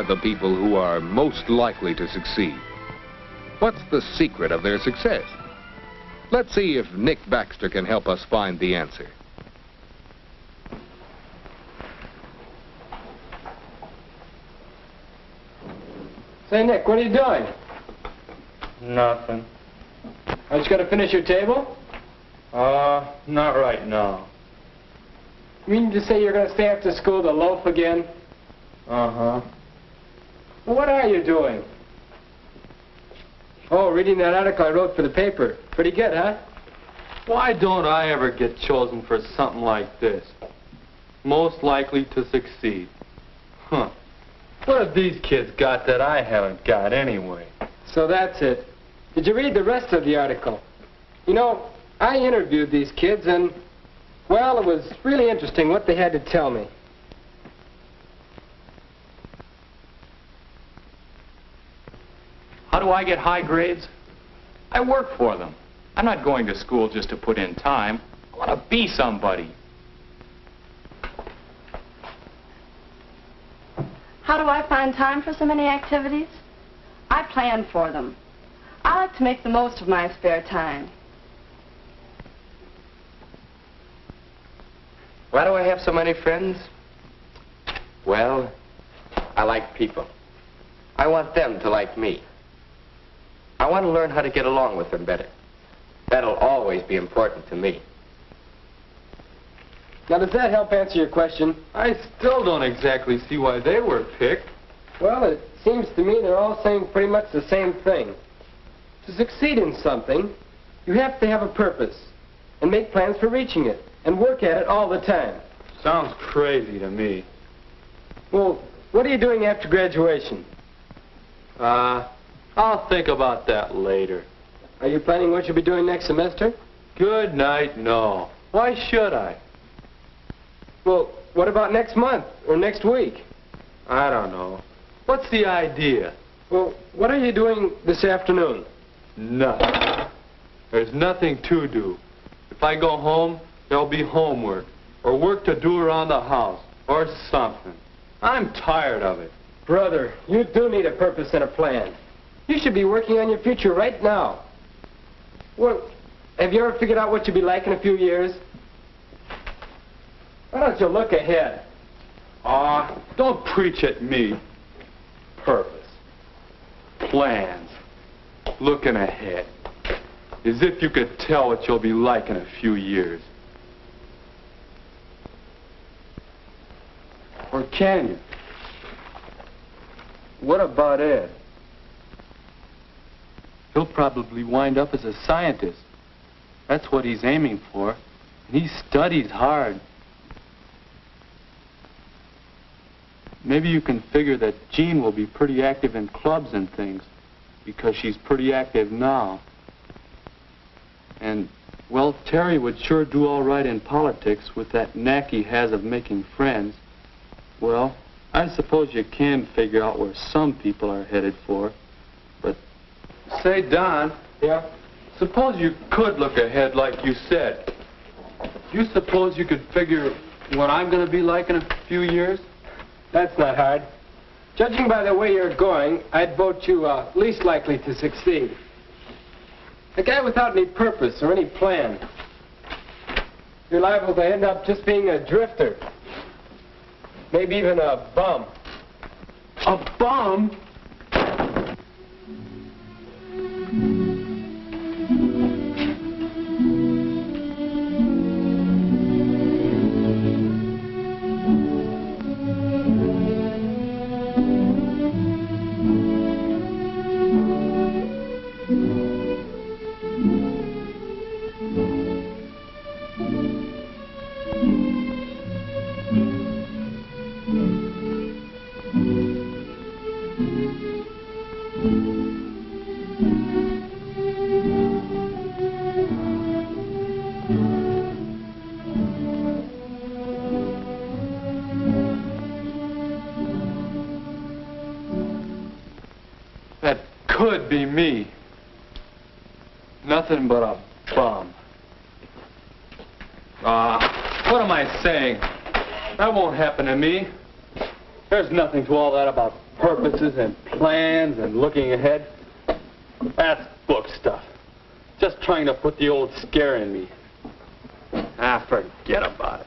the people who are most likely to succeed? What's the secret of their success? Let's see if Nick Baxter can help us find the answer. Say, Nick, what are you doing? Nothing. Are you just going to finish your table? Not right now. You mean to say you're going to stay after school to loaf again? Uh-huh. Well, what are you doing? Oh, reading that article I wrote for the paper. Pretty good, huh? Why don't I ever get chosen for something like this? Most likely to succeed. Huh. What have these kids got that I haven't got anyway? So that's it. Did you read the rest of the article? You know, I interviewed these kids and, well, it was really interesting what they had to tell me. How do I get high grades? I work for them. I'm not going to school just to put in time. I want to be somebody. How do I find time for so many activities? I plan for them. I like to make the most of my spare time. Why do I have so many friends? Well, I like people. I want them to like me. I want to learn how to get along with them better. That'll always be important to me. Now, does that help answer your question? I still don't exactly see why they were picked. Well, it seems to me they're all saying pretty much the same thing. To succeed in something, you have to have a purpose and make plans for reaching it and work at it all the time. Sounds crazy to me. Well, what are you doing after graduation? I'll think about that later. Are you planning what you'll be doing next semester? Good night, no. Why should I? Well, what about next month or next week? I don't know. What's the idea? Well, what are you doing this afternoon? Nothing. There's nothing to do. If I go home, there'll be homework or work to do around the house or something. I'm tired of it. Brother, you do need a purpose and a plan. You should be working on your future right now. Well, have you ever figured out what you'll be like in a few years? Why don't you look ahead? Don't preach at me. Purpose. Plans. Looking ahead. As if you could tell what you'll be like in a few years. Or can you? What about Ed? He'll probably wind up as a scientist. That's what he's aiming for. And he studies hard. Maybe you can figure that Jean will be pretty active in clubs and things, because she's pretty active now. And, well, Terry would sure do all right in politics with that knack he has of making friends. Well, I suppose you can figure out where some people are headed for. But, say, Don. Yeah? Suppose you could look ahead like you said. Do you suppose you could figure what I'm going to be like in a few years? That's not hard. Judging by the way you're going, I'd vote you least likely to succeed. A guy without any purpose or any plan. You're liable to end up just being a drifter. Maybe even a bum. A bum? That could be me. Nothing but a bum. What am I saying? That won't happen to me. There's nothing to all that about purposes and plans and looking ahead. That's book stuff. Just trying to put the old scare in me. Ah, forget about it.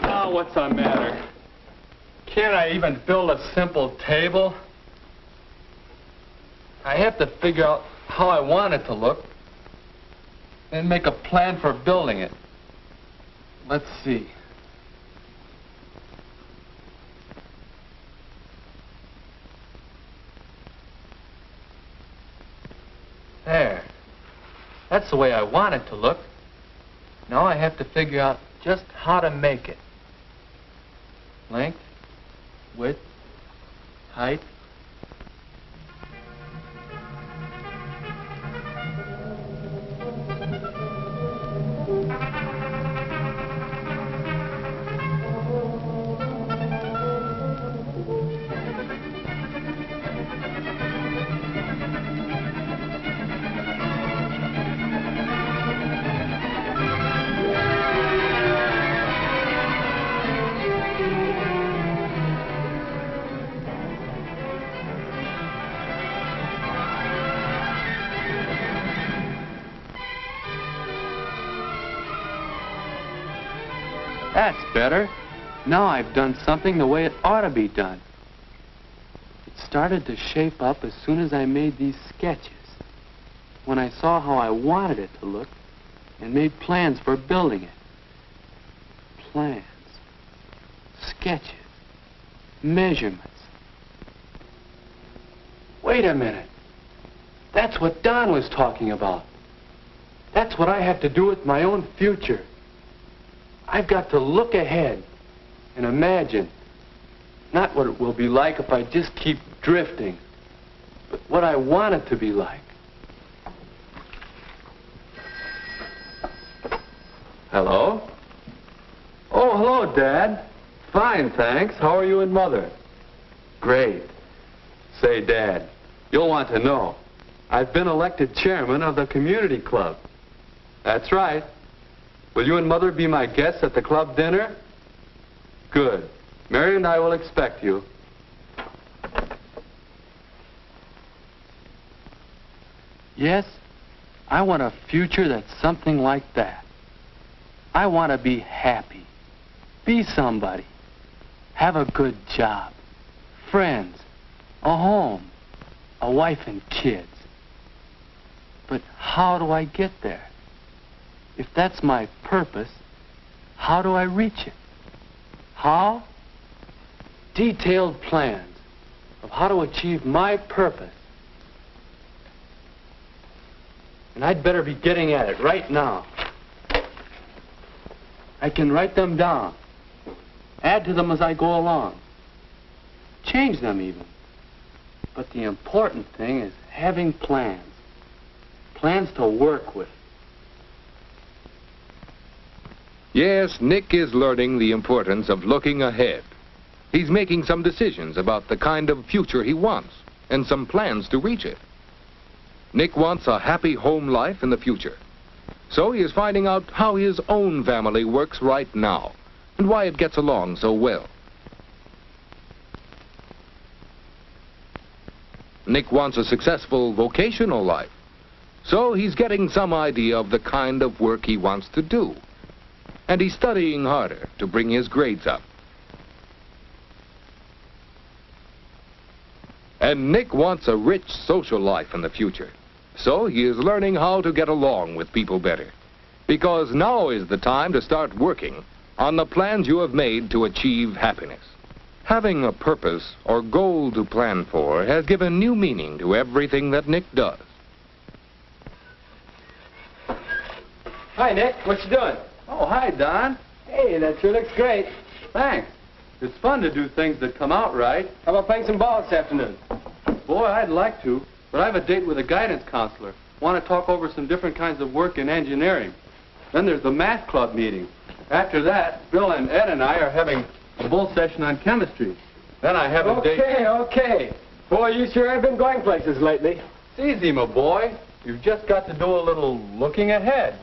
Oh, what's the matter? Can't I even build a simple table? I have to figure out how I want it to look and make a plan for building it. Let's see. There. That's the way I want it to look. Now I have to figure out just how to make it. Length, width, height. That's better. Now I've done something the way it ought to be done. It started to shape up as soon as I made these sketches. When I saw how I wanted it to look and made plans for building it. Plans, sketches, measurements. Wait a minute. That's what Don was talking about. That's what I have to do with my own future. I've got to look ahead and imagine not what it will be like if I just keep drifting, but what I want it to be like. Hello? Oh, hello, Dad. Fine, thanks. How are you and Mother? Great. Say, Dad, you'll want to know. I've been elected chairman of the community club. That's right. Will you and Mother be my guests at the club dinner? Good. Mary and I will expect you. Yes, I want a future that's something like that. I want to be happy, be somebody, have a good job, friends, a home, a wife and kids. But how do I get there? If that's my purpose, how do I reach it? How? Detailed plans of how to achieve my purpose. And I'd better be getting at it right now. I can write them down, add to them as I go along, change them even. But the important thing is having plans, plans to work with. Yes, Nick is learning the importance of looking ahead. He's making some decisions about the kind of future he wants and some plans to reach it. Nick wants a happy home life in the future. So he is finding out how his own family works right now and why it gets along so well. Nick wants a successful vocational life. So he's getting some idea of the kind of work he wants to do. And he's studying harder to bring his grades up. And Nick wants a rich social life in the future. So he is learning how to get along with people better. Because now is the time to start working on the plans you have made to achieve happiness. Having a purpose or goal to plan for has given new meaning to everything that Nick does. Hi, Nick. What you doing? Oh, hi, Don. Hey, that sure looks great. Thanks. It's fun to do things that come out right. How about playing some ball this afternoon? Boy, I'd like to, but I have a date with a guidance counselor. Want to talk over some different kinds of work in engineering. Then there's the math club meeting. After that, Bill and Ed and I are having a bull session on chemistry. Then I have a date... Okay. Boy, you sure have been going places lately. It's easy, my boy. You've just got to do a little looking ahead.